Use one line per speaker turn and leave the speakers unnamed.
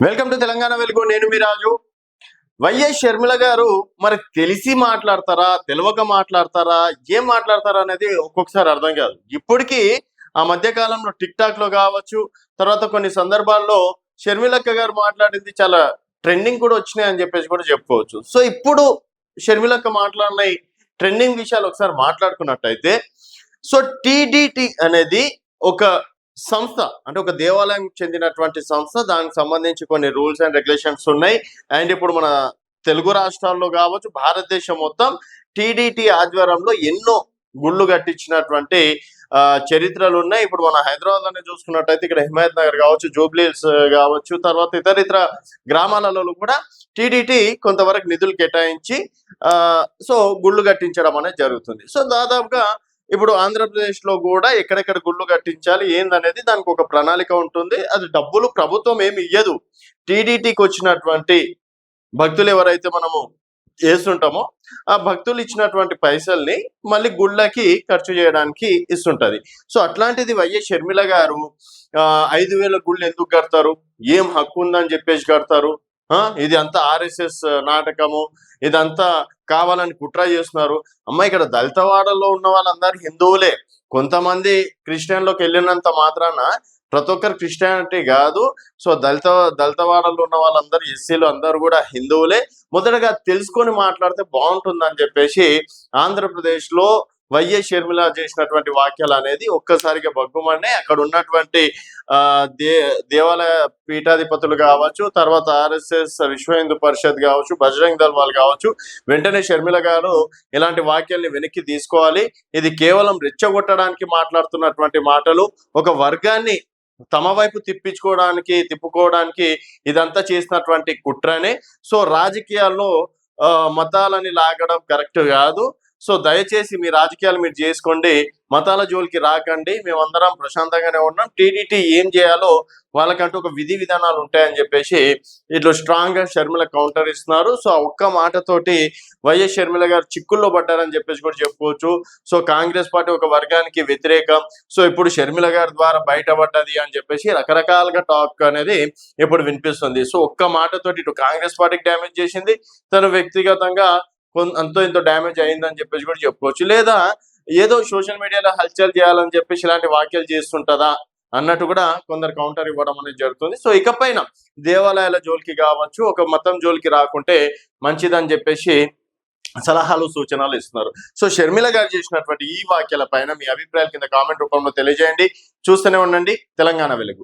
Welcome to Telangana వెలుగు. నేను మీ రాజు. YS Sharmila గారు మరి తెలిసి మాట్లాడతారా, తెలియక మాట్లాడతారా, ఏం మాట్లాడతారా అనేది ఒక్కొక్కసారి అర్థం కాదు. ఇప్పటికీ ఆ మధ్య కాలంలో టిక్ టాక్ లో కావచ్చు, తర్వాత కొన్ని సందర్భాల్లో షర్మిలక్క గారు మాట్లాడింది చాలా ట్రెండింగ్ కూడా వచ్చినాయి అని చెప్పేసి కూడా చెప్పుకోవచ్చు. సో ఇప్పుడు షర్మిలక్క మాట్లాడిన ట్రెండింగ్ విషయాలు ఒకసారి మాట్లాడుకున్నట్టయితే, సో టీడీటీ అనేది ఒక సంస్థ, అంటే ఒక దేవాలయం చెందినటువంటి సంస్థ. దానికి సంబంధించి కొన్ని రూల్స్ అండ్ రెగ్యులేషన్స్ ఉన్నాయి. అండ్ ఇప్పుడు మన తెలుగు రాష్ట్రాల్లో కావచ్చు, భారతదేశం మొత్తం టీడీటీ ఆధ్వర్యంలో ఎన్నో గుళ్ళు కట్టించినటువంటి చరిత్రలు ఉన్నాయి. ఇప్పుడు మన హైదరాబాద్ లోనే చూసుకున్నట్టయితే ఇక్కడ హిమాయత్ నగర్ కావచ్చు, జూబ్లీహిల్స్ కావచ్చు, తర్వాత ఇతర గ్రామాలలో కూడా టీడీటీ కొంతవరకు నిధులు కేటాయించి సో గుళ్ళు కట్టించడం అనేది జరుగుతుంది. సో దాదాపుగా ఇప్పుడు ఆంధ్రప్రదేశ్ లో కూడా ఎక్కడెక్కడ గుళ్ళు కట్టించాలి ఏందనేది దానికి ఒక ప్రణాళిక ఉంటుంది. అది డబ్బులు ప్రభుత్వం ఏమి ఇయ్యదు. టీడీటీకి వచ్చినటువంటి భక్తులు ఎవరైతే మనము చేస్తుంటామో ఆ భక్తులు ఇచ్చినటువంటి పైసల్ని మళ్ళీ గుళ్ళకి ఖర్చు చేయడానికి ఇస్తుంటది. సో అట్లాంటిది వైఎస్ షర్మిల గారు 5,000 గుళ్ళు ఎందుకు కడతారు, ఏం హక్కు ఉందని చెప్పేసి కడతారు, ఇది అంతా ఆర్ఎస్ఎస్ నాటకము, ఇదంతా కావాలని కుట్ర చేస్తున్నారు. అమ్మ, ఇక్కడ దళితవాడలో ఉన్న వాళ్ళందరూ హిందువులే. కొంతమంది క్రిస్టియన్లోకి వెళ్ళినంత మాత్రాన ప్రతి ఒక్కరు క్రిస్టియానిటీ కాదు. సో దళితవాడలో ఉన్న వాళ్ళందరూ ఎస్సీలు అందరూ కూడా హిందువులే. మొదటగా తెలుసుకొని మాట్లాడితే బాగుంటుందని చెప్పేసి ఆంధ్రప్రదేశ్ లో వైఎస్ షర్మిల చేసినటువంటి వాక్యాలు అనేది ఒక్కసారిగా బగ్గుమనే అక్కడ ఉన్నటువంటి దేవాలయ పీఠాధిపతులు కావచ్చు, తర్వాత ఆర్ఎస్ఎస్, విశ్వ హిందూ పరిషత్ కావచ్చు, బజరంగ్ దళ్ వాళ్ళు కావచ్చు, వెంటనే షర్మిల గారు ఇలాంటి వాక్యాల్ని వెనక్కి తీసుకోవాలి. ఇది కేవలం రెచ్చగొట్టడానికి మాట్లాడుతున్నటువంటి మాటలు. ఒక వర్గాన్ని తమ వైపు తిప్పుకోవడానికి ఇదంతా చేసినటువంటి కుట్రనే. సో రాజకీయాల్లో మతాలని లాగడం కరెక్ట్ కాదు. సో దయచేసి మీ రాజకీయాలు మీరు చేసుకోండి, మతాల జోలికి రాకండి. మేమందరం ప్రశాంతంగానే ఉన్నాం. టీడీటీ ఏం చేయాలో వాళ్ళకంటూ ఒక విధి విధానాలు ఉంటాయని చెప్పేసి ఇట్లా స్ట్రాంగ్ గా షర్మిల కౌంటర్ ఇస్తున్నారు. సో ఆ ఒక్క మాటతోటి వైఎస్ షర్మిల గారు చిక్కుల్లో పడ్డారని చెప్పేసి కూడా చెప్పుకోవచ్చు. సో కాంగ్రెస్ పార్టీ ఒక వర్గానికి వ్యతిరేకం, సో ఇప్పుడు షర్మిల గారి ద్వారా బయటపడ్డది అని చెప్పేసి రకరకాలుగా టాక్ అనేది ఇప్పుడు వినిపిస్తుంది. సో ఒక్క మాటతోటి ఇటు కాంగ్రెస్ పార్టీకి డ్యామేజ్ చేసింది, తను వ్యక్తిగతంగా అంతో ఇంతో డ్యామేజ్ అయిందని చెప్పేసి కూడా చెప్పుకోవచ్చు. లేదా ఏదో సోషల్ మీడియాలో హల్చల్ చేయాలని చెప్పేసి ఇలాంటి వ్యాఖ్యలు చేస్తుంటదా అన్నట్టు కూడా కొందరు కౌంటర్ ఇవ్వడం అనేది జరుగుతుంది. సో ఇకపైన దేవాలయాల జోలికి కావచ్చు, ఒక మతం జోలికి రాకుంటే మంచిదని చెప్పేసి సలహాలు సూచనలు ఇస్తున్నారు. సో షర్మిల గారు చేసినటువంటి ఈ వ్యాఖ్యల పైన మీ అభిప్రాయాల కింద కామెంట్ రూపంలో తెలియజేయండి. చూస్తూనే ఉండండి తెలంగాణ వెలుగు.